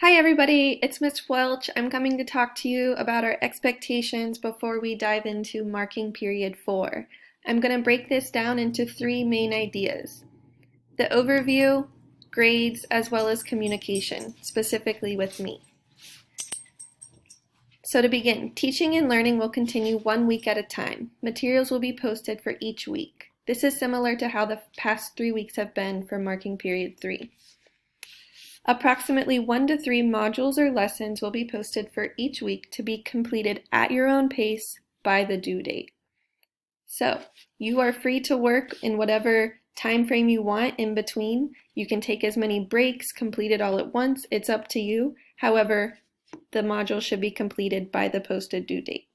Hi everybody, it's Miss Welch. I'm coming to talk to you about our expectations before we dive into marking period 4. I'm going to break this down into three main ideas: the overview, grades, as well as communication, specifically with me. So to begin, teaching and learning will continue 1 week at a time. Materials will be posted for each week. This is similar to how the past 3 weeks have been for marking period 3. Approximately 1 to 3 modules or lessons will be posted for each week to be completed at your own pace by the due date. So, you are free to work in whatever time frame you want in between. You can take as many breaks, complete it all at once, it's up to you. However, the module should be completed by the posted due date.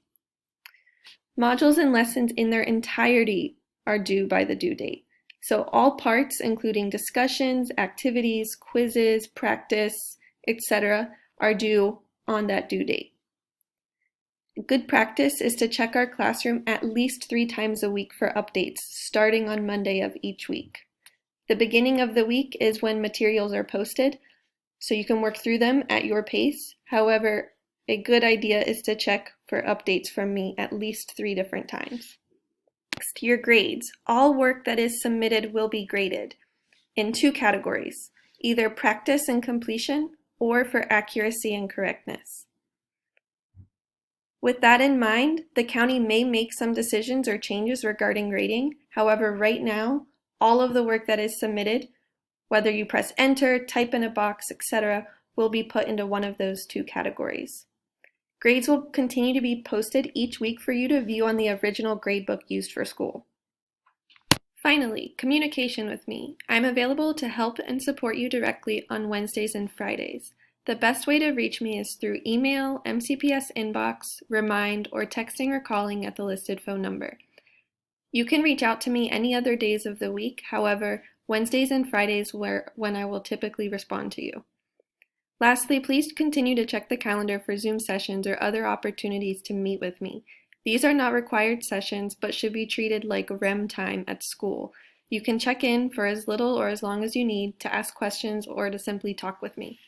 Modules and lessons in their entirety are due by the due date. So all parts, including discussions, activities, quizzes, practice, etc., are due on that due date. Good practice is to check our classroom at least 3 times a week for updates, starting on Monday of each week. The beginning of the week is when materials are posted, so you can work through them at your pace. However, a good idea is to check for updates from me at least 3 different times. Next, your grades. All work that is submitted will be graded in 2 categories, either practice and completion or for accuracy and correctness. With that in mind, the county may make some decisions or changes regarding grading. However, right now, all of the work that is submitted, whether you press enter, type in a box, etc., will be put into one of those 2 categories. Grades will continue to be posted each week for you to view on the original gradebook used for school. Finally, communication with me. I'm available to help and support you directly on Wednesdays and Fridays. The best way to reach me is through email, MCPS inbox, Remind, or texting or calling at the listed phone number. You can reach out to me any other days of the week. However, Wednesdays and Fridays when I will typically respond to you. Lastly, please continue to check the calendar for Zoom sessions or other opportunities to meet with me. These are not required sessions, but should be treated like REM time at school. You can check in for as little or as long as you need to ask questions or to simply talk with me.